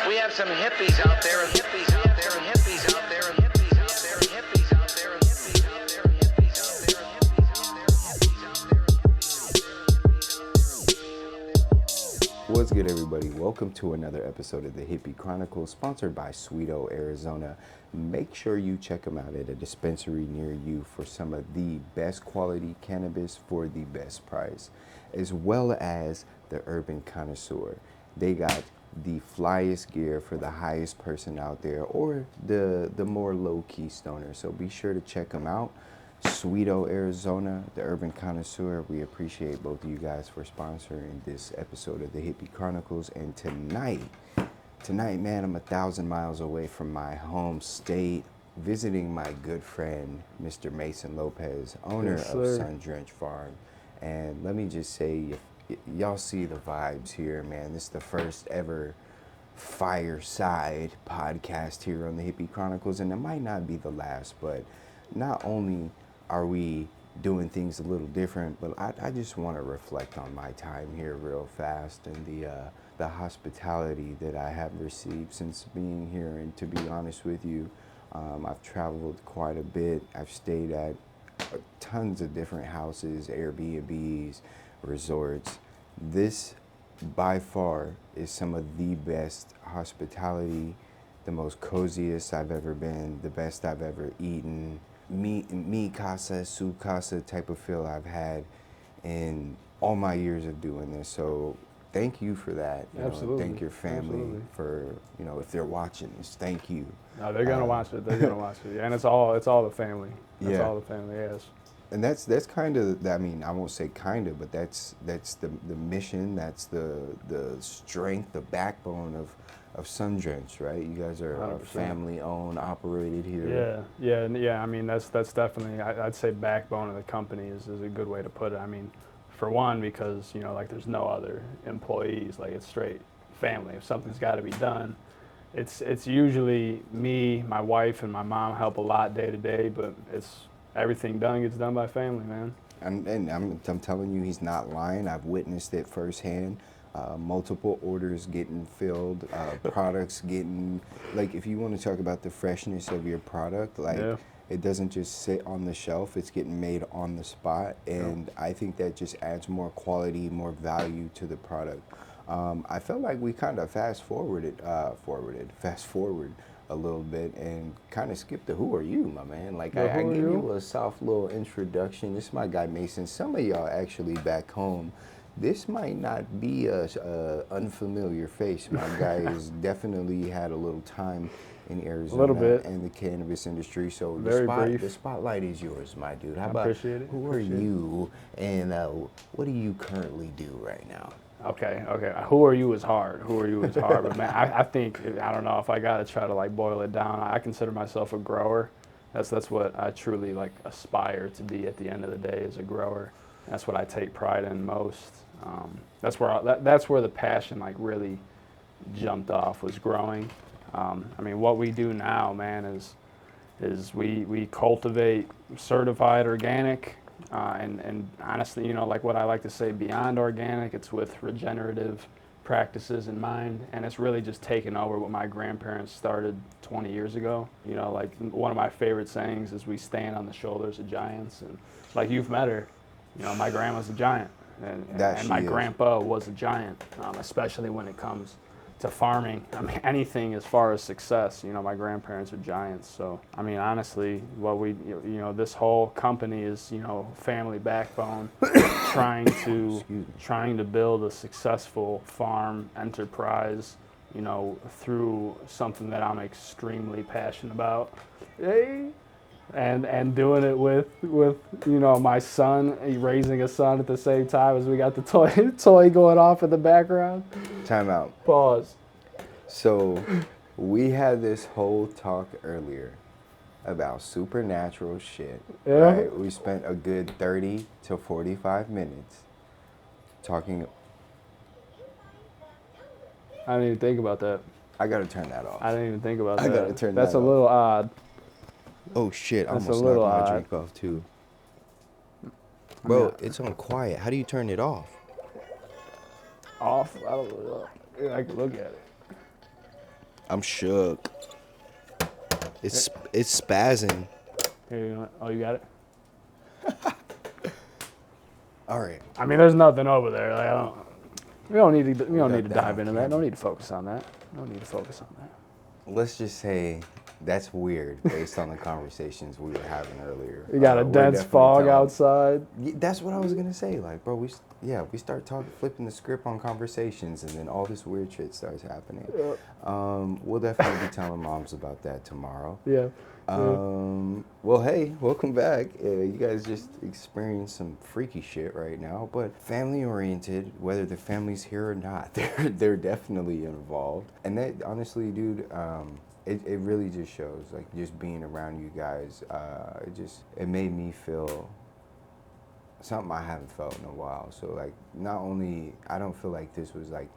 We have some hippies out there and hippies out there and hippies out there and hippies out there and hippies out there and hippies out there and hippies out there and hippies out there. What's good, everybody? Welcome to another episode of the Hippy Chronicles, sponsored by Sweeto, Arizona. Make sure you check them out at a dispensary near you for some of the best quality cannabis for the best price, as well as the Herban Cannasseur. They got the flyest gear for the highest person out there, or the more low-key stoner. So be sure to check them out. Sweeto, Arizona, the Herban Cannasseur. We appreciate both of you guys for sponsoring this episode of the Hippy Chronicles. And tonight, man, I'm 1,000 miles away from my home state, visiting my good friend, Mr. Mason Lopez, owner of Sun Drenched Farm. And let me just say, y'all see the vibes here, man. This is the first ever fireside podcast here on the Hippy Chronicles, and it might not be the last, but not only are we doing things a little different, but I just want to reflect on my time here real fast and the hospitality that I have received since being here. And to be honest with you, I've traveled quite a bit. I've stayed at tons of different houses, Airbnbs, resorts. This by far is some of the best hospitality, the most coziest I've ever been, the best I've ever eaten. Mi casa, su casa type of feel I've had in all my years of doing this. So thank you for that. Absolutely. Thank your family. Absolutely. For, if they're watching this, thank you. No, they're gonna watch it. They're gonna watch it. Yeah, and it's all the family. That's all the family has. And that's kind of, I mean, I won't say kind of, but that's the mission. That's the strength, the backbone of Sun Drenched, right? You guys are 100%. family owned, operated here. Yeah. I mean, that's definitely, I'd say backbone of the company is a good way to put it. I mean, for one, because like there's no other employees. Like it's straight family. If something's got to be done, it's usually me, my wife, and my mom help a lot day to day, but it's everything gets done by family, man. And I'm telling you, he's not lying. I've witnessed it firsthand. Multiple orders getting filled, products getting, like, if you want to talk about the freshness of your product, like, It doesn't just sit on the shelf, it's getting made on the spot. And I think that just adds more quality, more value to the product. I felt like we kind of fast forward a little bit and kind of skip the who are you, my man. Like, I give you a soft little introduction. This is my guy Mason. Some of y'all actually back home, this might not be a unfamiliar face. My guy has definitely had a little time in Arizona, a little bit, and the cannabis industry. So the spotlight is yours, my dude. How about who are you, and what do you currently do right now? Okay. Who are you is hard. But man, I think, I don't know if I got to try to like boil it down. I consider myself a grower. That's what I truly like aspire to be at the end of the day, is a grower. That's what I take pride in most. That's where the passion like really jumped off, was growing. I mean, what we do now, man, is we cultivate certified organic. And honestly, like what I like to say, beyond organic, it's with regenerative practices in mind, and it's really just taken over what my grandparents started 20 years ago. Like one of my favorite sayings is, we stand on the shoulders of giants, and like you've met her, my grandma's a giant, and my grandpa was a giant, especially when it comes to farming. I mean, anything as far as success, my grandparents are giants. So, I mean, honestly, what this whole company is, family backbone, trying to build a successful farm enterprise, through something that I'm extremely passionate about. And doing it with my son, raising a son at the same time as we got the toy going off in the background. Time out. Pause. So we had this whole talk earlier about supernatural shit. Yeah. Right? We spent a good 30 to 45 minutes talking. I didn't even think about that. I gotta turn that off. I didn't even think about that. I gotta turn that off. That's a little odd. Oh shit, I That's almost a little knocked my odd. drink off too. Bro, it's on quiet. How do you turn it off? Off? I don't know. I can look at it. I'm shook. It's spazzing. Here, you got it? All right. I mean, there's nothing over there. Like, we don't need to that dive on into camera. that. No need to focus on that. No need to focus on that. Let's just say that's weird based on the conversations we were having earlier. You got a We're dense definitely fog telling- outside. Yeah, that's what I was gonna say. Like, bro, we start talking, flipping the script on conversations, and then all this weird shit starts happening. We'll definitely be telling moms about that tomorrow. Yeah. Well, hey, welcome back. You guys just experienced some freaky shit right now, but family oriented, whether the family's here or not, they're definitely involved. And that, honestly, dude, it really just shows, like, just being around you guys, it made me feel something I haven't felt in a while. So, like, not only, I don't feel like this was like,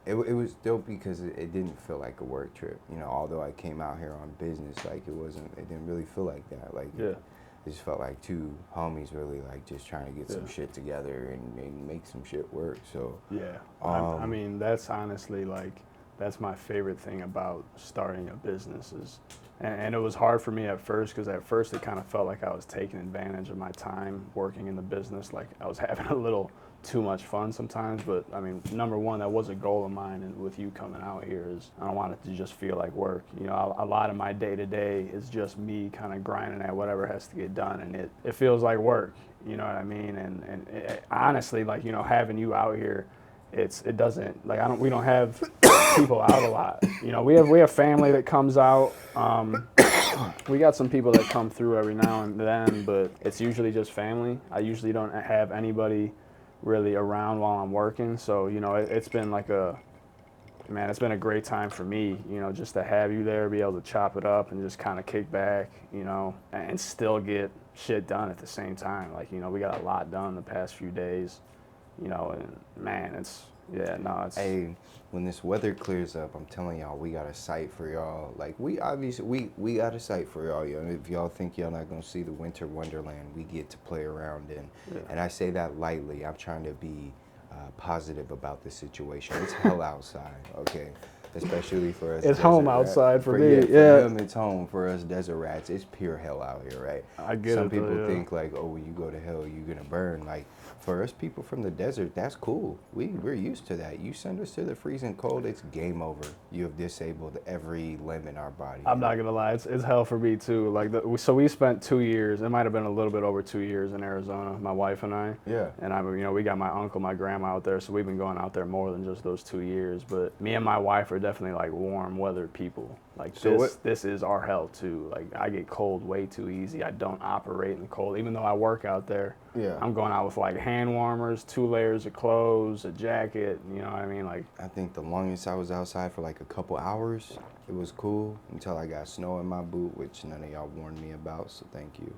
it was dope because it didn't feel like a work trip, you know, although I came out here on business, like, it didn't really feel like that. Like, Yeah. it just felt like two homies really, like, just trying to get some shit together and make some shit work. So, Yeah. I mean, that's honestly, like, that's my favorite thing about starting a business is, and it was hard for me at first because at first it kind of felt like I was taking advantage of my time working in the business. Like, I was having a little too much fun sometimes, but I mean, number one, that was a goal of mine, and with you coming out here is I don't want it to just feel like work. You know, a lot of my day-to-day is just me kind of grinding at whatever has to get done, and it feels like work, you know what I mean? And honestly, like, you know, having you out here, it doesn't, like, we don't have people out a lot. You know, we have family that comes out. We got some people that come through every now and then, but it's usually just family. I usually don't have anybody really around while I'm working. So, you know, it's been like it's been a great time for me, you know, just to have you there, be able to chop it up and just kind of kick back, you know, and still get shit done at the same time. Like, you know, we got a lot done the past few days, you know, and man, it's. Hey, when this weather clears up, I'm telling y'all, we got a site for y'all. Like, we obviously, we got a site for y'all. You know, if y'all think y'all not gonna see the winter wonderland we get to play around in, and I say that lightly. I'm trying to be positive about the situation. It's hell outside, okay? Especially for us. It's home desert outside for me. me. For them, it's home. For us desert rats, it's pure hell out here, right? I get Some it, people though, yeah. think like, oh, when you go to hell, you're gonna burn. Like, for us people from the desert, that's cool. We're used to that. You send us to the freezing cold, it's game over. You have disabled every limb in our body. I'm not gonna lie, it's hell for me too. Like, so we spent 2 years. It might have been a little bit over 2 years in Arizona, my wife and I. Yeah. And you know, we got my uncle, my grandma out there, so we've been going out there more than just those 2 years. But me and my wife are definitely like warm weather people. Like, So this is our hell too. Like, I get cold way too easy. I don't operate in the cold, even though I work out there. Yeah. I'm going out with like hand warmers, 2 layers of clothes, a jacket. You know what I mean? Like, I think the longest I was outside for like a couple hours, it was cool until I got snow in my boot, which none of y'all warned me about, so thank you.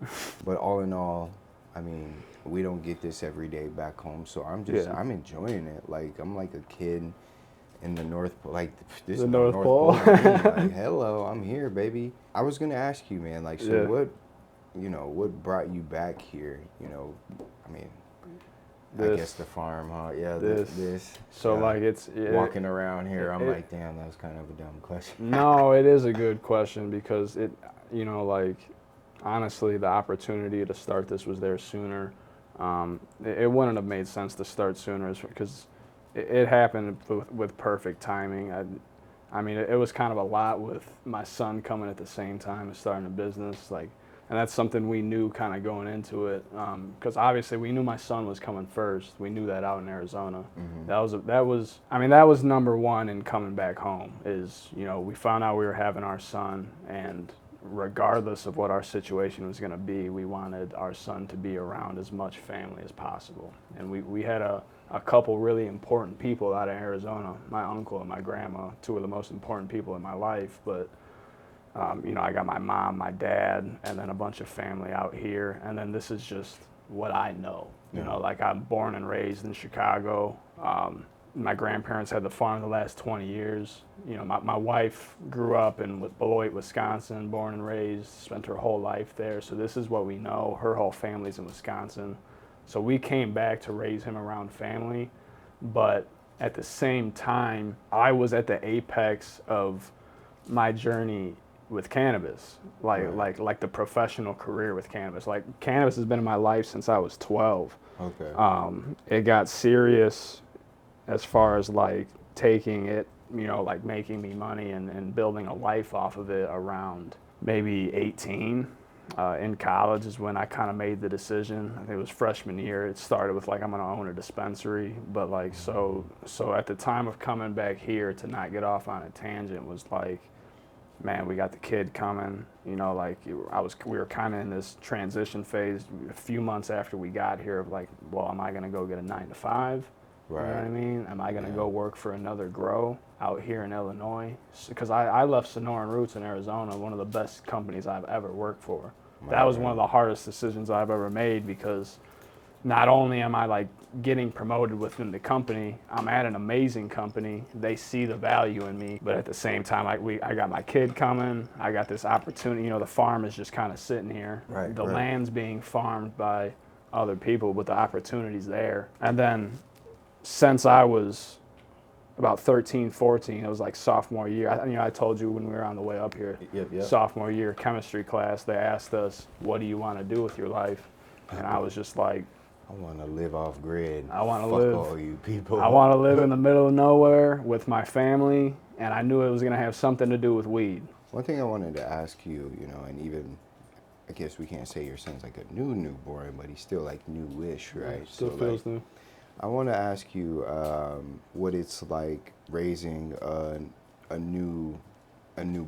But all in all, I mean, we don't get this every day back home, so I'm enjoying it. Like, I'm like a kid in the North Pole, like, this The is my North Pole. Like, hello, I'm here, baby. I was gonna ask you, man, like, so what brought you back here? You know, I mean, I guess the farm, huh? Yeah, this. So, yeah. like, Walking around here, I'm like, damn, that was kind of a dumb question. No, it is a good question because you know, like, honestly, the opportunity to start this was there sooner. It wouldn't have made sense to start sooner because it happened with perfect timing. I mean, it was kind of a lot with my son coming at the same time as starting a business, like, and that's something we knew kind of going into it, because obviously we knew my son was coming first. We knew that out in Arizona. Mm-hmm. That was number one in coming back home. Is, you know, we found out we were having our son, and regardless of what our situation was going to be, we wanted our son to be around as much family as possible. And we had a couple really important people out of Arizona, my uncle and my grandma, 2 of the most important people in my life. But, you know, I got my mom, my dad, and then a bunch of family out here. And then this is just what I know. You know, like, I'm born and raised in Chicago. My grandparents had the farm the last 20 years. You know, my wife grew up in Beloit, Wisconsin, born and raised, spent her whole life there. So this is what we know. Her whole family's in Wisconsin. So we came back to raise him around family. But at the same time, I was at the apex of my journey with cannabis, like the professional career with cannabis. Like cannabis has been in my life since I was 12. Okay. It got serious as far as like taking it, like making me money and building a life off of it around maybe 18. In college is when I kind of made the decision. I think it was freshman year. It started with like I'm gonna own a dispensary, but like so at the time of coming back here, to not get off on a tangent, was like, man, we got the kid coming. Like we were kind of in this transition phase a few months after we got here of like, well, am I gonna go get a 9 to 5? Right. You know what I mean? Am I gonna go work for another grow out here in Illinois? Because I left Sonoran Roots in Arizona, one of the best companies I've ever worked for. That was one of the hardest decisions I've ever made, because not only am I like getting promoted within the company, I'm at an amazing company. They see the value in me, but at the same time, I got my kid coming. I got this opportunity. The farm is just kind of sitting here. Right. The land's being farmed by other people, but the opportunity's there. And then since I was about 13, 14, it was like sophomore year. I told you when we were on the way up here, Yep. sophomore year chemistry class, they asked us, what do you want to do with your life? And I was just like, I want to live off grid. I want to Fuck live. all you people. I want to live in the middle of nowhere with my family, and I knew it was going to have something to do with weed. One thing I wanted to ask you, and even, I guess we can't say your son's like a newborn, but he's still like newish, right? Still So, feels like, new. I want to ask you what it's like raising a new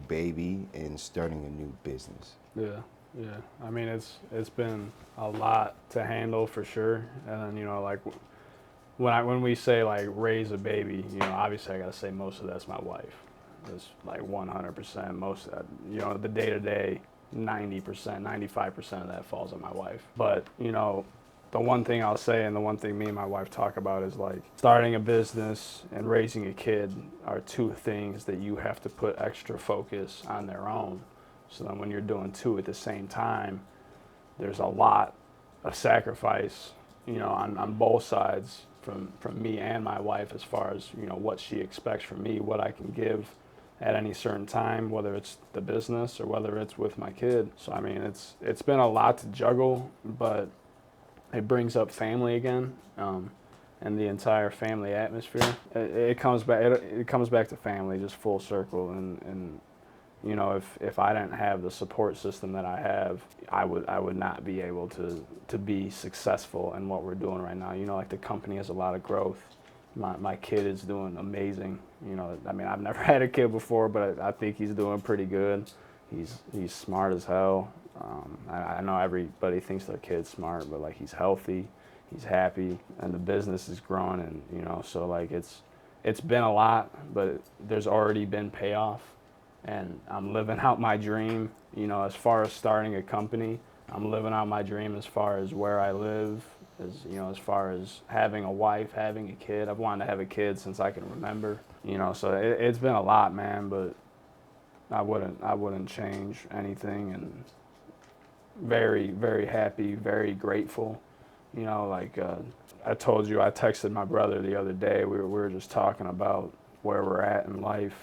baby and starting a new business. Yeah. I mean, it's been a lot to handle for sure. And then like when we say like raise a baby, obviously I gotta say most of that's my wife. It's like 100%. Most of that, the day to day, 90%, 95% of that falls on my wife. But the one thing I'll say, and the one thing me and my wife talk about, is like starting a business and raising a kid are two things that you have to put extra focus on their own. So then when you're doing two at the same time, there's a lot of sacrifice, on both sides from me and my wife, as far as, what she expects from me, what I can give at any certain time, whether it's the business or whether it's with my kid. So I mean, it's been a lot to juggle, but it brings up family again, and the entire family atmosphere. It comes back to family, just full circle. And if I didn't have the support system that I have, I would not be able to be successful in what we're doing right now. Like the company has a lot of growth. My kid is doing amazing. I mean, I've never had a kid before, but I think he's doing pretty good. He's smart as hell. I know everybody thinks their kid's smart, but like he's healthy, he's happy, and the business is growing, and so like it's been a lot, but there's already been payoff, and I'm living out my dream. As far as starting a company, I'm living out my dream as far as where I live, as far as having a wife, having a kid. I've wanted to have a kid since I can remember. So it's been a lot, man, but I wouldn't change anything, and very, very happy, very grateful. I told you, I texted my brother the other day. We were just talking about where we're at in life,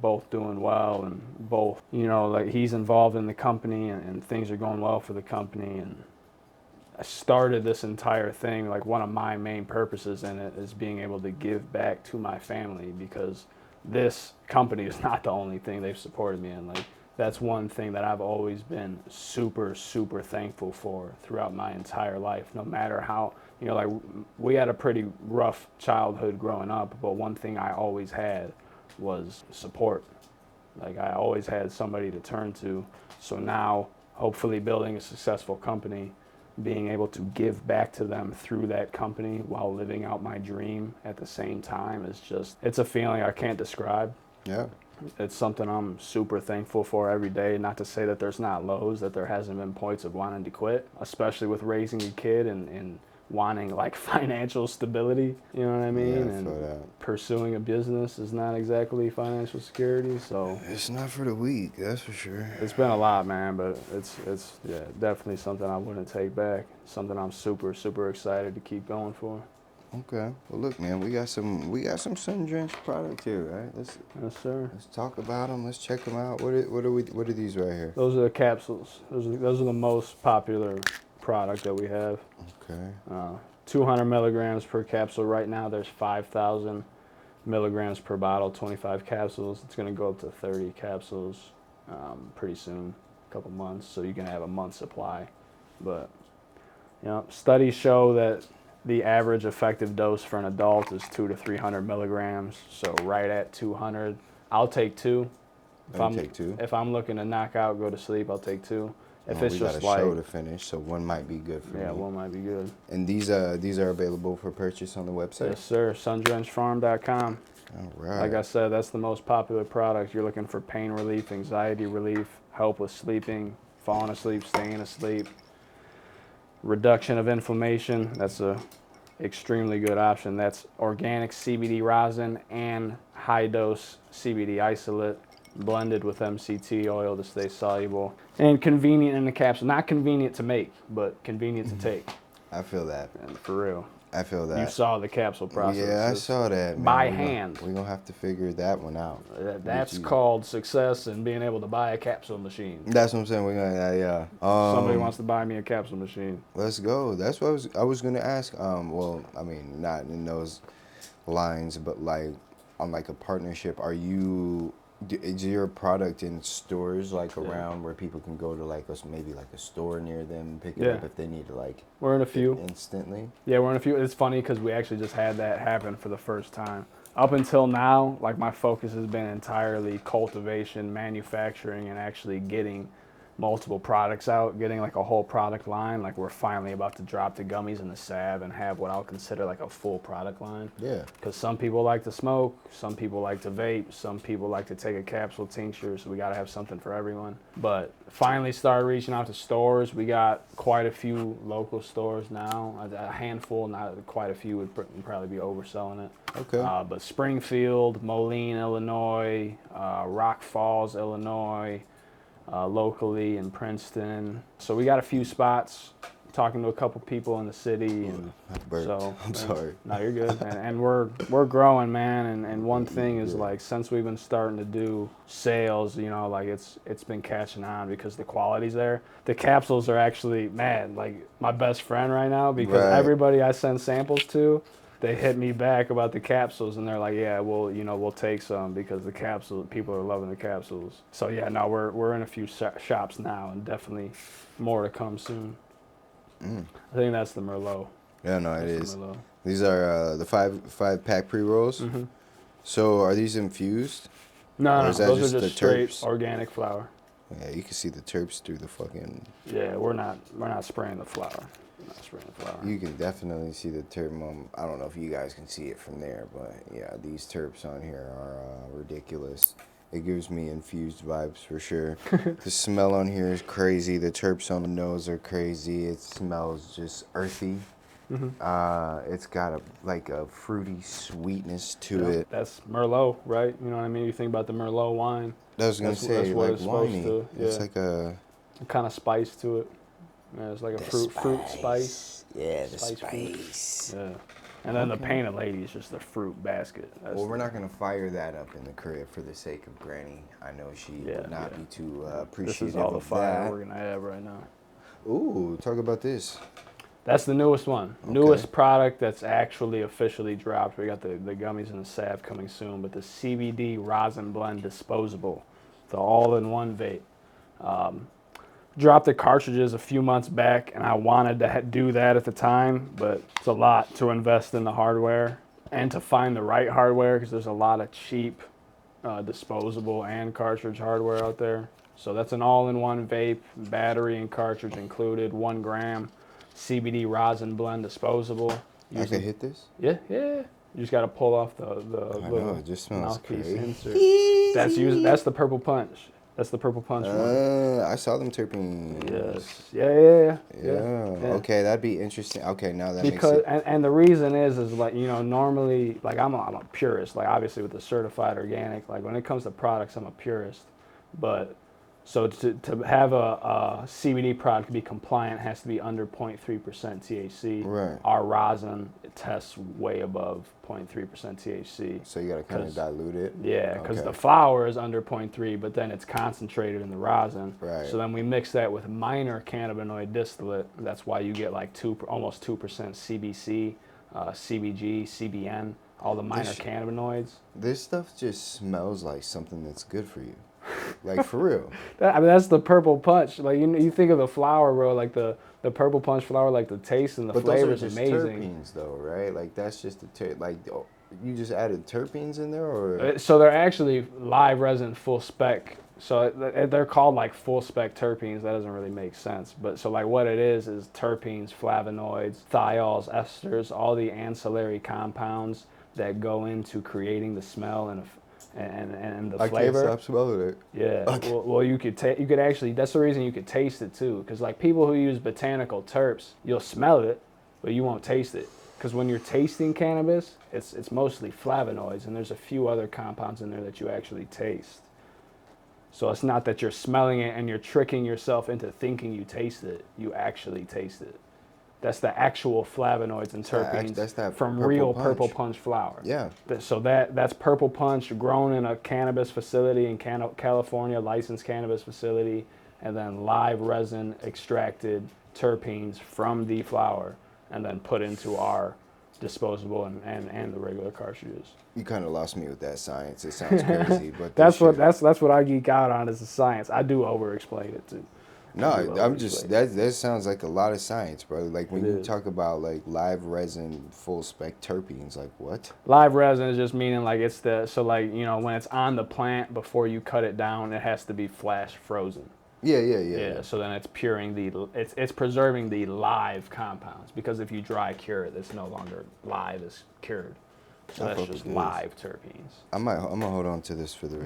both doing well, and both, like he's involved in the company, and things are going well for the company. And I started this entire thing, like one of my main purposes in it is being able to give back to my family, because this company is not the only thing they've supported me in. Like, that's one thing that I've always been super, super thankful for throughout my entire life. No matter how, like we had a pretty rough childhood growing up, but one thing I always had was support. Like I always had somebody to turn to. So now, hopefully building a successful company, being able to give back to them through that company while living out my dream at the same time is just, it's a feeling I can't describe. Yeah. It's something I'm super thankful for every day. Not to say that there's not lows, that there hasn't been points of wanting to quit, especially with raising a kid and wanting like financial stability, you know what I mean? Yeah, I and feel that. Pursuing a business is not exactly financial security, so It's not for the weak, that's for sure. it's been a lot, man, but it's definitely something I wouldn't take back. Something I'm super, super excited to keep going for. Okay. Well, look, man, we got some sun drenched product here, right? Yes, sir. Let's talk about them. Let's check them out. What are these right here? Those are the capsules. Those are the most popular product that we have. Okay. 200 milligrams per capsule. Right now, there's 5,000 milligrams per bottle, 25 capsules. It's going to go up to 30 capsules pretty soon, a couple months, so you can have a month's supply. But, studies show that the average effective dose for an adult is 200 to 300 milligrams, so right at 200. I'll take 2. Take 2. If I'm looking to knock out, go to sleep, I'll take 2. If Well, it's we just got a like, show to finish, so one might be good for me. yeah, one might be good. And these are available for purchase on the website? Yes, sir. SunDrenchedFarm.com. All right. Like I said, that's the most popular product. You're looking for pain relief, anxiety relief, help with sleeping, falling asleep, staying asleep, reduction of inflammation. That's a extremely good option. That's organic CBD rosin and high dose CBD isolate blended with MCT oil to stay soluble, and convenient in the capsule. Not convenient to make, but convenient to take. I feel that. And for real. I feel that. You saw the capsule process. Yeah, I saw that, man. By hand. We're going to have to figure that one out. That's called success in being able to buy a capsule machine. That's what I'm saying. We're going to, yeah. Somebody wants to buy me a capsule machine. Let's go. That's what I was going to ask. Well, I mean, not in those lines, but like on like a partnership, is your product in stores like around where people can go to like maybe like a store near them and pick it up if they need to like we're in a few instantly? Yeah, we're in a few. It's funny because we actually just had that happen for the first time. Up until now, like my focus has been entirely cultivation, manufacturing, and actually getting multiple products out, getting like a whole product line. Like we're finally about to drop the gummies and the salve and have what I'll consider like a full product line. Yeah. Because some people like to smoke, some people like to vape, some people like to take a capsule tincture, so we got to have something for everyone. But finally started reaching out to stores. We got quite a few local stores now, a handful, not quite a few, would probably be overselling it. Okay. But Springfield, Moline, Illinois, Rock Falls, Illinois, locally in Princeton. So we got a few spots, talking to a couple people in the city. And so, I'm sorry. No, you're good. And we're growing, man. And one thing is like, since we've been starting to do sales, like it's been catching on because the quality's there. The capsules are actually, man, like my best friend right now, because everybody I send samples to, they hit me back about the capsules, and they're like, yeah, well, we'll take some because the capsule, people are loving the capsules. So yeah, no, we're in a few shops now, and definitely more to come soon. I think that's the Merlot. Yeah, no, it is. Merlot. These are the five pack pre-rolls. Mm-hmm. So are these infused? No, is that those just are the just straight terps? organic flower. Yeah, you can see the terps through the fucking. Yeah, we're not spraying the flower. We're not spraying the flower. You can definitely see the terp. I don't know if you guys can see it from there, but yeah, these terps on here are ridiculous. It gives me infused vibes for sure. The smell on here is crazy. The terps on the nose are crazy. It smells just earthy. Mm-hmm. It's got a fruity sweetness to it. That's Merlot, right? You know what I mean? You think about the Merlot wine. I was gonna say, what like it's supposed winey. to, It's like a kind of spice to it. Yeah, it's like a fruit spice. Yeah, the spice. Yeah. And then the painted lady is just a fruit basket. Well, we're not going to fire that up in the crib for the sake of Granny. I know she would not be too appreciative This is all the fire that. we're going to have right now. Ooh, talk about this. That's the newest one. Okay. Newest product that's actually officially dropped. We got the gummies and the salve coming soon, but the CBD rosin blend disposable. The all-in-one vape. Dropped the cartridges a few months back, and I wanted to do that at the time, but it's a lot to invest in the hardware and to find the right hardware, because there's a lot of cheap disposable and cartridge hardware out there. So that's an all-in-one vape, battery and cartridge included, 1 gram, CBD rosin blend disposable. I can hit this? Yeah. You just got to pull off the I know, it just smells mouthpiece crazy. insert. That's the Purple Punch. That's the Purple Punch one. I saw them terpenes. Yes. Yeah. Yeah. Okay, that'd be interesting. Okay, now that makes Because it. and the reason is like, normally, like I'm a purist. Like obviously with the certified organic, like when it comes to products, I'm a purist. But So to have a CBD product be compliant, it has to be under 0.3% THC. Right. Our rosin tests way above 0.3% THC. So you gotta kind of dilute it. Yeah, because Okay. the flower is under 0.3, but then it's concentrated in the rosin. Right. So then we mix that with minor cannabinoid distillate. That's why you get like almost 2% CBC, CBG, CBN, all the minor cannabinoids. This stuff just smells like something that's good for you. Like, for real. I mean, that's the purple punch. Like, you think of the flower, bro, like the purple punch flower, like the taste and the flavor is amazing. Those are just terpenes, though, right? Like, that's just you just added terpenes in there, or? So they're actually live resin full spec. So they're called like full spec terpenes. That doesn't really make sense. But so like what it is terpenes, flavonoids, thiols, esters, all the ancillary compounds that go into creating the smell and the flavor. I can't stop smelling it. Yeah. Okay. Well, you could actually. That's the reason you could taste it too. Because like people who use botanical terps, you'll smell it, but you won't taste it. Because when you're tasting cannabis, it's mostly flavonoids, and there's a few other compounds in there that you actually taste. So it's not that you're smelling it and you're tricking yourself into thinking you taste it. You actually taste it. That's the actual flavonoids and terpenes That's that from purple real punch. purple punch flower. Yeah. So that's purple punch grown in a cannabis facility in California, licensed cannabis facility, and then live resin extracted terpenes from the flower, and then put into our disposable and the regular cartridges. You kind of lost me with that science. It sounds crazy, but That's what I geek out on is the science. I do over explain it too. No, I'm just that sounds like a lot of science, bro. Like when you talk about like live resin full spec terpenes, like what? Live resin is just meaning like it's when it's on the plant before you cut it down, it has to be flash frozen. Yeah. So then it's it's preserving the live compounds, because if you dry cure it, it's no longer live, it's cured. So that's just live terpenes. I'm gonna hold on to this for the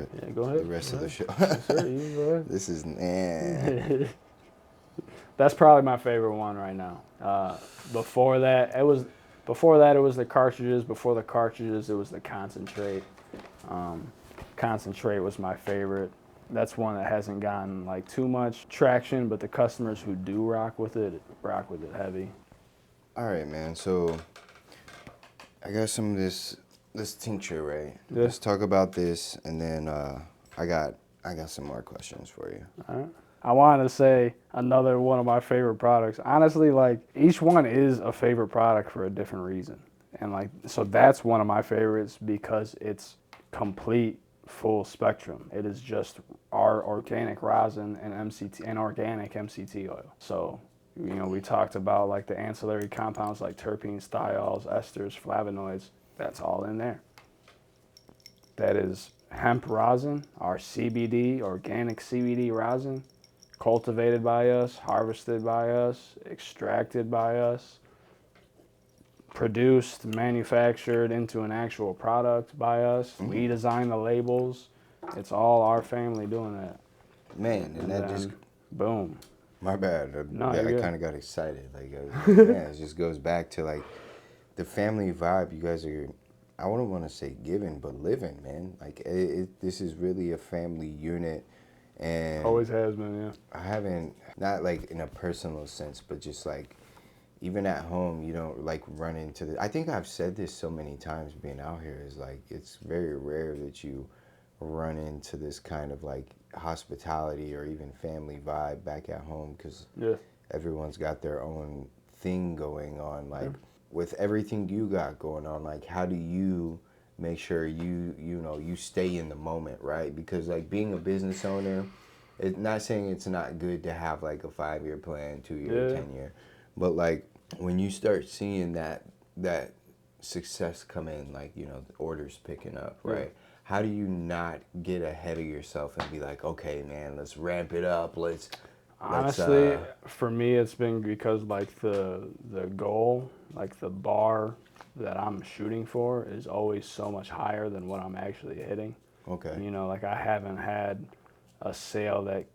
rest of the show. Yes, sir, you go ahead. This is That's probably my favorite one right now. Before that it was the cartridges. Before the cartridges, it was the concentrate. Concentrate was my favorite. That's one that hasn't gotten like too much traction, but the customers who do rock with it heavy. All right, man. So I got some of this tincture, right? Yeah. Let's talk about this, and then I got some more questions for you. All right. I wanted to say another one of my favorite products. Honestly, like each one is a favorite product for a different reason. And like, so that's one of my favorites because it's complete full spectrum. It is just our organic rosin and MCT and organic MCT oil. So, we talked about like the ancillary compounds like terpenes, thiols, esters, flavonoids. That's all in there. That is hemp rosin, our CBD, organic CBD rosin, cultivated by us, harvested by us, extracted by us, produced, manufactured into an actual product by us. Mm-hmm. We design the labels. It's all our family doing that. Man, and that just... Boom. My bad. I kind of got excited. Like, it just goes back to like the family vibe. You guys are, I wouldn't want to say giving, but living, man. Like this is really a family unit, and always has been. Yeah. I haven't, not like in a personal sense, but just like even at home, you don't like run into the. I think I've said this so many times being out here is like it's very rare that you run into this kind of like hospitality or even family vibe back at home, because everyone's got their own thing going on. Like with everything you got going on, like how do you make sure you stay in the moment, right? Because like being a business owner, it's not saying it's not good to have like a 5-year plan, 2-year, 10-year, but like when you start seeing that success come in, like the orders picking up, right? How do you not get ahead of yourself and be like, okay, man, let's ramp it up. Honestly, for me, it's been because like the goal, like the bar that I'm shooting for is always so much higher than what I'm actually hitting. Okay. Like I haven't had a sale that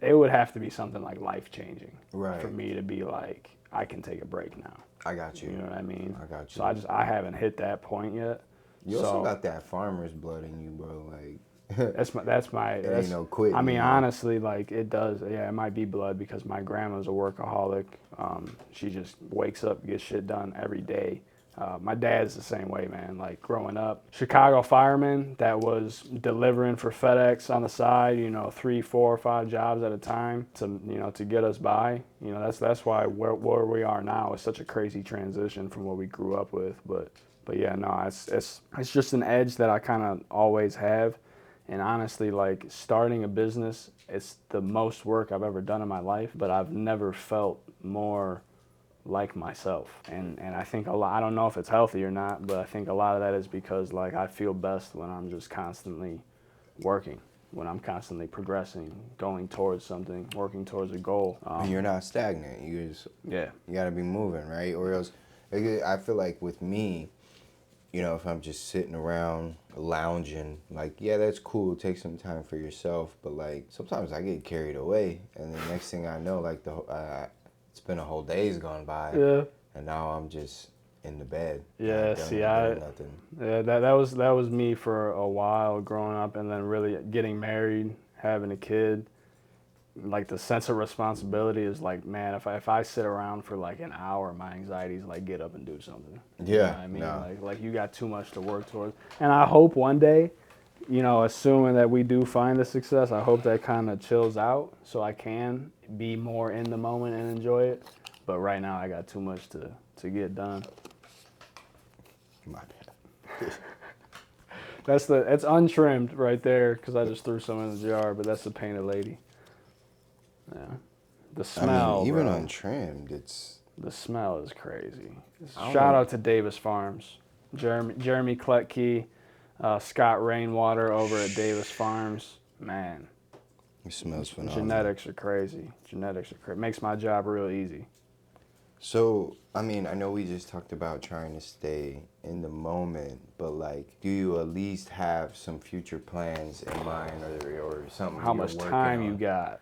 it would have to be something like life-changing for me to be like, I can take a break now. I got you. You know what I mean? I got you. So I haven't hit that point yet. You also got that farmer's blood in you, bro. Like That's ain't no quitting. I mean, honestly, like it does. Yeah, it might be blood because my grandma's a workaholic. She just wakes up, gets shit done every day. My dad's the same way, man. Like growing up, Chicago fireman that was delivering for FedEx on the side, 3, 4, 5 jobs at a time to get us by. That's why where we are now is such a crazy transition from what we grew up with. But yeah, no, it's just an edge that I kind of always have. And honestly, like starting a business, it's the most work I've ever done in my life, but I've never felt more like myself. And I think a lot, I don't know if it's healthy or not, but I think a lot of that is because like I feel best when I'm just constantly working, when I'm constantly progressing, going towards something, working towards a goal. You're not stagnant. You got to be moving, right? Or else, I feel like with me, if I'm just sitting around lounging, like, yeah, that's cool. Take some time for yourself. But like, sometimes I get carried away. And the next thing I know, like it's been a whole day's gone by. Yeah. And now I'm just in the bed. Yeah, nothing. Yeah, that was me for a while growing up, and then really getting married, having a kid. Like the sense of responsibility is like, man, if I sit around for like an hour, my anxiety is like, get up and do something. Yeah, you know what I mean, no. like you got too much to work towards. And I hope one day, assuming that we do find the success, I hope that kind of chills out so I can be more in the moment and enjoy it. But right now, I got too much to get done. My bad. It's untrimmed right there because I just threw some in the jar, but that's the painted lady. Yeah, the smell. I mean, even bro. untrimmed, The smell is crazy. Shout out to Davis Farms, Jeremy Kletke, Scott Rainwater over at Davis Farms. Man, it smells phenomenal. Genetics are crazy. Makes my job real easy. So, I mean, I know we just talked about trying to stay in the moment, but like, do you at least have some future plans in mind or something? How much time you got?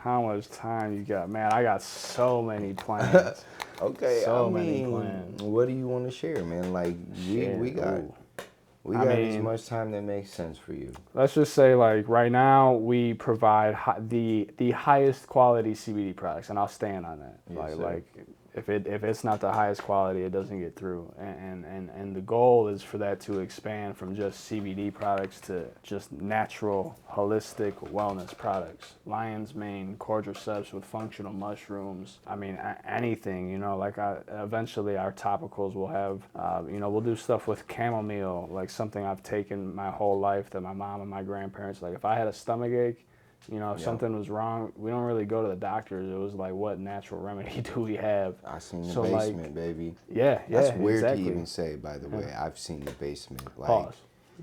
Man, I got so many plans. Okay, many plans. What do you want to share, man? Like, we got as much time that makes sense for you. Let's just say, like, right now, we provide the highest quality CBD products, and I'll stand on that. Yes, like if it's not the highest quality, it doesn't get through. And the goal is for that to expand from just CBD products to just natural, holistic wellness products. Lion's mane, cordyceps with functional mushrooms. I mean, anything, eventually our topicals will have, we'll do stuff with chamomile, like something I've taken my whole life that my mom and my grandparents, like if I had a stomach ache, if something was wrong, we don't really go to the doctors. It was like, what natural remedy do we have? I seen the basement, baby. Yeah, That's weird exactly. to even say, by the way. I've seen the basement. Like, pause.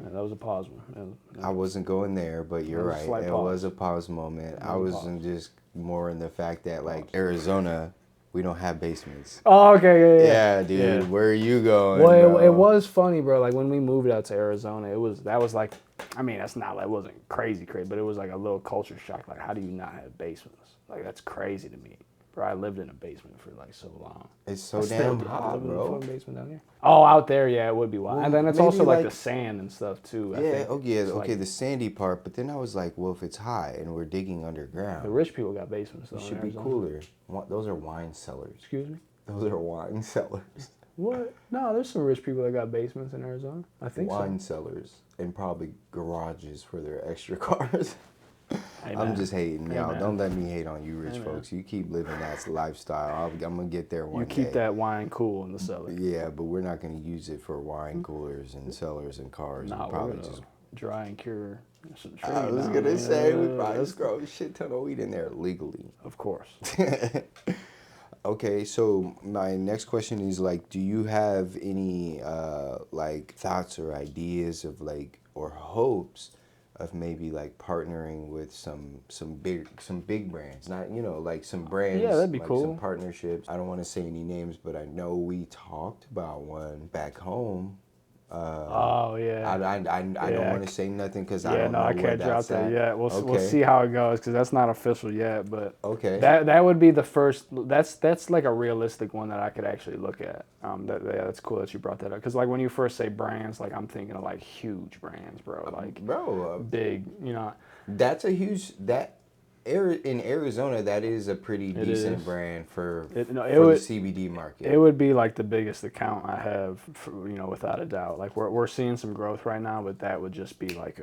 Yeah, that was a pause one. I wasn't going there, but you're right. It was a pause moment. I was just more in the fact that, like, Arizona, we don't have basements. Oh, okay, yeah. Yeah, dude, yeah. Where are you going? Well, it was funny, bro. Like when we moved out to Arizona, that was like, I mean, that's not like, it wasn't crazy, but it was like a little culture shock. Like, how do you not have basements? Like, that's crazy to me, bro. I lived in a basement for like so long. It's so damn hot, bro. In a basement down here. Oh, out there, yeah, it would be wild. Well, and then it's also like the sand and stuff too. The sandy part. But then I was like, well, if it's hot and we're digging underground, the rich people got basements. Though, it should be cooler. Those are wine cellars. Excuse me? Those are wine cellars. What? No, there's some rich people that got basements in Arizona. I think wine cellars and probably garages for their extra cars. Hey, I'm just hating, y'all. Don't let me hate on you rich folks. You keep living that lifestyle. I'm going to get there one day. You keep that wine cool in the cellar. Yeah, but we're not going to use it for wine coolers and cellars and cars. Nah, we're going to dry and cure some trees. I was going to say, we probably just grow a shit ton of weed in there legally. Of course. Okay, so my next question is, like, do you have any, like, thoughts or ideas of, like, or hopes of maybe, like, partnering with some big brands? Not, like, some brands. Yeah, that'd be like cool. Some partnerships. I don't want to say any names, but I know we talked about one back home Oh yeah. I don't Yeah. want to say nothing because I Yeah, don't no, know I where can't drop that's that at. yet. We'll Okay. see how it goes because that's not official yet. But Okay. that would be the first. That's like a realistic one that I could actually look at. That's cool that you brought that up because like when you first say brands, like I'm thinking of like huge brands, bro. Like Bro, big, you know. that's a huge in Arizona. That is a pretty decent is. brand for It the would CBD market. it would be like the biggest account I have, without a doubt. Like we're seeing some growth right now, but that would just be like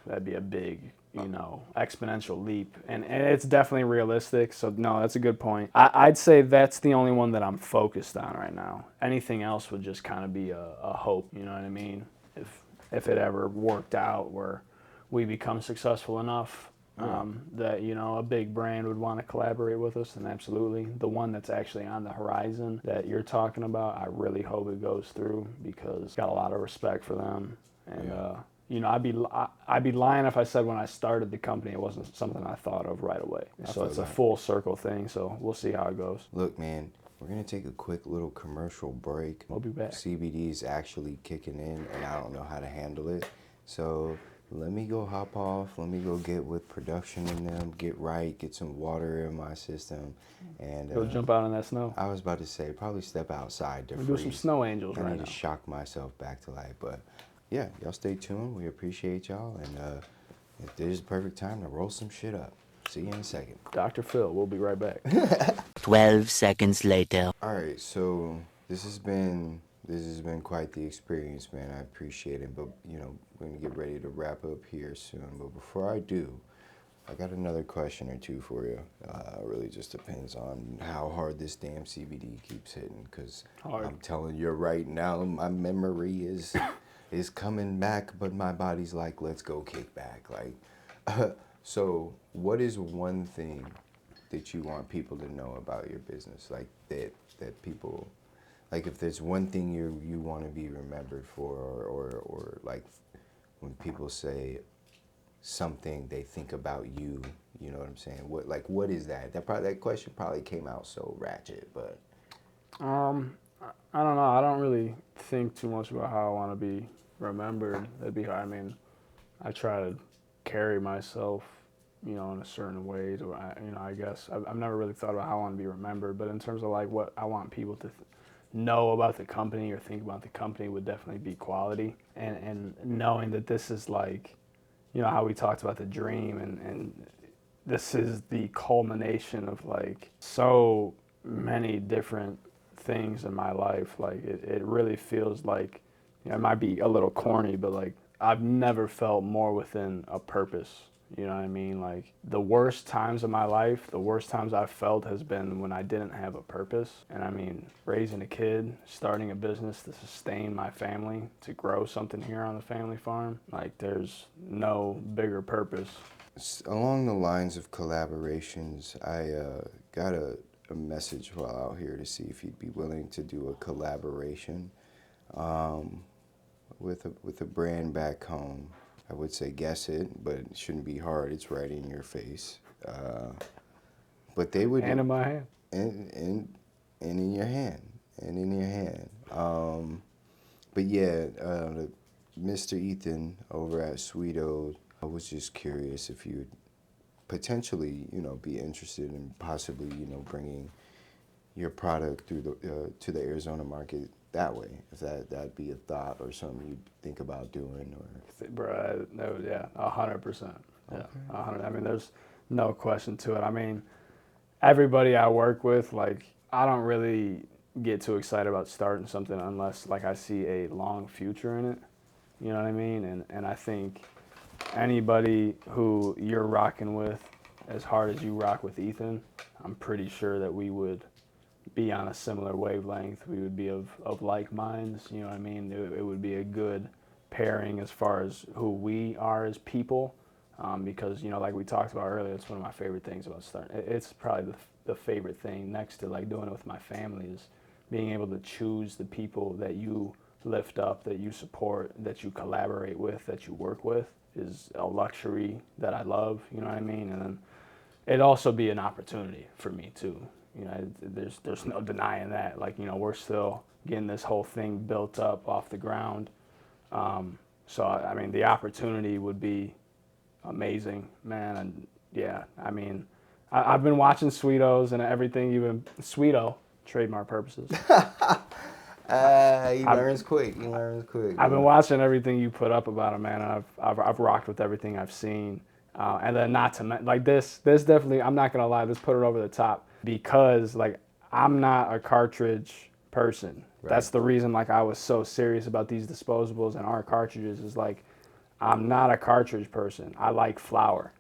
that'd be a big, exponential leap, and it's definitely realistic. So no, that's a good point. I'd say that's the only one that I'm focused on right now. Anything else would just kind of be a hope. You know what I mean? If it ever worked out where we become successful enough. That a big brand would want to collaborate with us, and absolutely the one that's actually on the horizon that you're talking about, I really hope it goes through because got a lot of respect for them, and I'd be lying if I said when I started the company it wasn't something I thought of right away. So it's a full circle thing. So we'll see how it goes. Look, man, we're gonna take a quick little commercial break. We'll be back. CBD is actually kicking in, and I don't know how to handle it, so. Let me go hop off. Let me go get with production in them, get some water in my system, and Go jump out in that snow. I was about to say probably step outside to We'll freeze. do some snow angels I right need now. to shock myself back to life, but yeah, y'all stay tuned. We appreciate y'all, and if there's a perfect time to roll some shit up. See you in a second. Dr. Phil, we'll be right back. 12 seconds later. All right, so this has been quite the experience, man. I appreciate it, but we're gonna get ready to wrap up here soon. But before I do, I got another question or two for you. Really just depends on how hard this damn CBD keeps hitting, because I'm telling you right now, my memory is coming back, but my body's like, let's go kick back. Like, so what is one thing that you want people to know about your business, like that people, like if there's one thing you want to be remembered for, or like when people say something they think about you, you know what I'm saying? What is that? That question probably came out so ratchet, but I don't know. I don't really think too much about how I want to be remembered. That'd be hard. I mean, I try to carry myself, in a certain way. Or I guess I've never really thought about how I want to be remembered. But in terms of like what I want people to know about the company or think about the company would definitely be quality, and knowing that this is like, how we talked about the dream, and this is the culmination of like so many different things in my life. Like it really feels like, it might be a little corny, but like I've never felt more within a purpose. You know what I mean? Like the worst times of my life, the worst times I've felt has been when I didn't have a purpose. And I mean, raising a kid, starting a business to sustain my family, to grow something here on the family farm, like there's no bigger purpose. along the lines of collaborations, I got a message while out here to see if you'd be willing to do a collaboration with a brand back home. I would say guess it, but it shouldn't be hard. It's right in your face. But they would... And in my hand. And in your hand. And in your hand. But yeah, Mr. Ethan over at Sweeto, I was just curious if you would potentially, be interested in possibly, bringing your product through the to the Arizona market that way. If that'd be a thought or something you'd think about doing, or... Bro, no, yeah, 100%. Yeah, 100. I mean, there's no question to it. I mean, everybody I work with, like, I don't really get too excited about starting something unless, like, I see a long future in it. You know what I mean? And I think anybody who you're rocking with, as hard as you rock with Ethan, I'm pretty sure that we would be on a similar wavelength. We would be of like minds. You know what I mean? It would be a good pairing as far as who we are as people, because like we talked about earlier, it's one of my favorite things about starting. It's probably the favorite thing next to like doing it with my family is being able to choose the people that you lift up, that you support, that you collaborate with, that you work with is a luxury that I love. You know what I mean? And then it'd also be an opportunity for me too. There's no denying that. Like, we're still getting this whole thing built up off the ground. So, I mean, the opportunity would be amazing, man. And yeah, I mean, I've been watching Sweetos and everything you've been, Sweeto, trademark purposes. He learns quick. He learns quick. I've been watching everything you put up about him, man. And I've rocked with everything I've seen. And then not to like this definitely, I'm not going to lie, this put it over the top because like I'm not a cartridge person. Right. That's the reason like I was so serious about these disposables and our cartridges is like, I'm not a cartridge person. I like flower.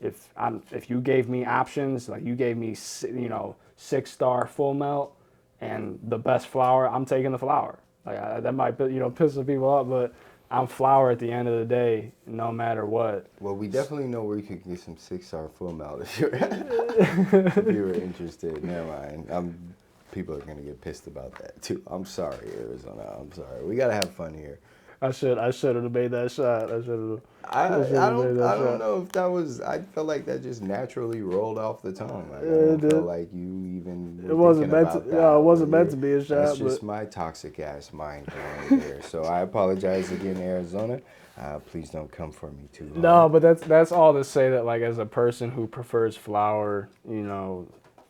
If you gave me options, like you gave me, 6-star full melt and the best flower, I'm taking the flower. Like that might, piss some people off, but I'm flower at the end of the day, no matter what. Well, we definitely know where you could get some 6-star full melt if you were interested. Never mind. People are gonna get pissed about that too. I'm sorry, Arizona. I'm sorry. We gotta have fun here. I should have made that shot. I don't know if that was. I felt like that just naturally rolled off the tongue. Like, I don't feel like you even. It wasn't meant to. No, it wasn't meant to be a shot. That's just my toxic ass mind going there. So I apologize again, Arizona. Please don't come for me too long. No, but that's all to say that like as a person who prefers flower,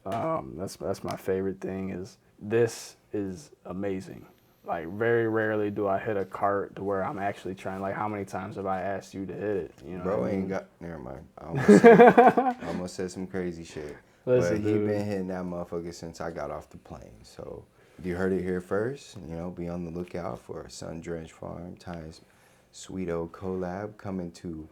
that's my favorite thing. Is this is amazing. Like, very rarely do I hit a cart to where I'm actually trying. Like, how many times have I asked you to hit it? Bro ain't got. Never mind. I almost said some crazy shit. Listen, but he been hitting that motherfucker since I got off the plane. So, you heard it here first. Be on the lookout for a Sun Drenched Farm times Sweeto collab coming to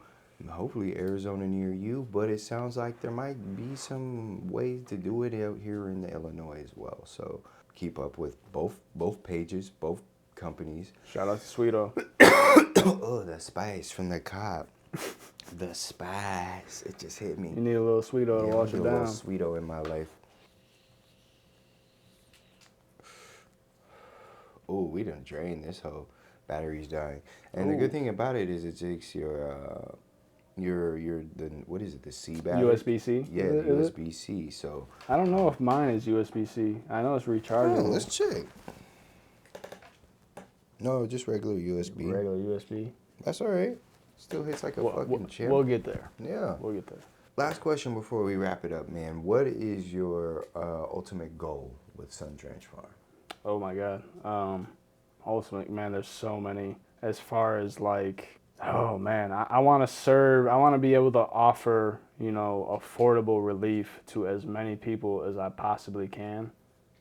hopefully Arizona near you. But it sounds like there might be some ways to do it out here in Illinois as well. So, keep up with both pages, both companies. Shout out to Sweeto. Oh, the spice from the cop. The spice. It just hit me. You need a little Sweeto to wash it down. A little Sweeto in my life. Oh, we done drained this whole battery's dying. And the good thing about it is it takes your what is it, the C battery? USB-C? Yeah, USB-C. So I don't know if mine is USB-C. I know it's rechargeable. Let's check. No, just regular USB. Regular USB. That's all right. Still hits like a fucking champ. We'll get there. Yeah. We'll get there. Last question before we wrap it up, man. What is your ultimate goal with Sun Drenched Farm? Oh my God. Ultimate, man, there's so many. As far as like, oh man, I want to be able to offer, affordable relief to as many people as I possibly can.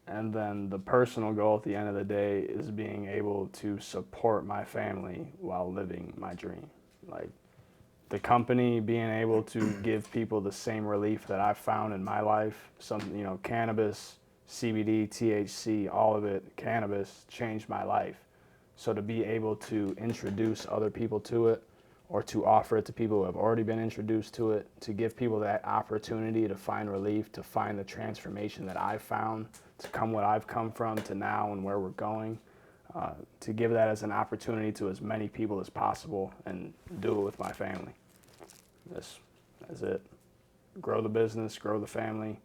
And then the personal goal at the end of the day is being able to support my family while living my dream. Like the company being able to give people the same relief that I've found in my life. Cannabis, CBD, THC, all of it, cannabis changed my life. So to be able to introduce other people to it, or to offer it to people who have already been introduced to it, to give people that opportunity to find relief, to find the transformation that I've found, to come what I've come from to now and where we're going, to give that as an opportunity to as many people as possible and do it with my family. That's it. Grow the business, grow the family.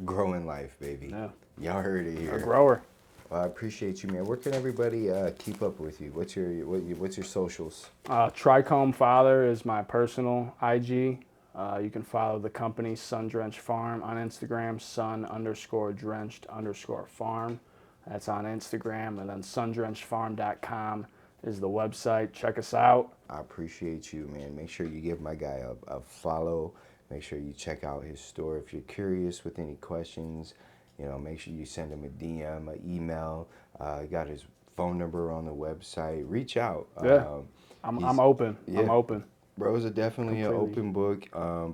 Growing life, baby. Yeah. Y'all heard it here. A grower. Well, I appreciate you, man. Where can everybody keep up with you? What's your socials? Trichome Father is my personal IG. You can follow the company Sun Drenched Farm on Instagram, sun_drenched_farm. That's on Instagram. And then sundrenchedfarm.com is the website. Check us out. I appreciate you, man. Make sure you give my guy a follow. Make sure you check out his store. If you're curious with any questions, make sure you send him a DM, an email. Got his phone number on the website. Reach out. Yeah, I'm open. Yeah. I'm open. Bro's definitely an Completely. open book.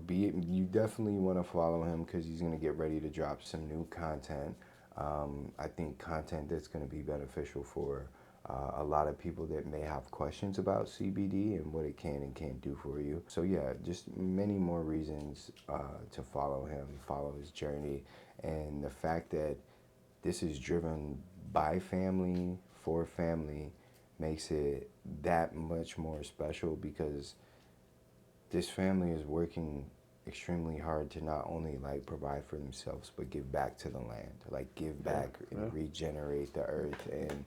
You definitely want to follow him because he's going to get ready to drop some new content. I think content that's going to be beneficial for a lot of people that may have questions about CBD and what it can and can't do for you. So yeah, just many more reasons to follow him, follow his journey. And the fact that this is driven by family, for family, makes it that much more special because this family is working extremely hard to not only like provide for themselves but give back to the land, like give back and regenerate the earth. And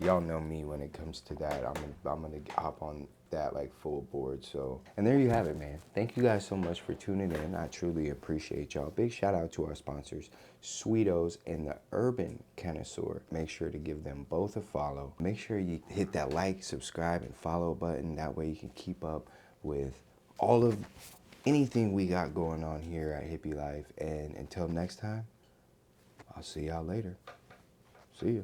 y'all know me when it comes to that. I'm gonna hop on that like full board. So, and there you have it, man. Thank you guys so much for tuning in. I truly appreciate y'all. Big shout out to our sponsors, Sweetos and the Herban Cannasseur. Make sure to give them both a follow. Make sure you hit that like, subscribe, and follow button. That way you can keep up with all of anything we got going on here at Hippie Life. And until next time, I'll see y'all later. See ya.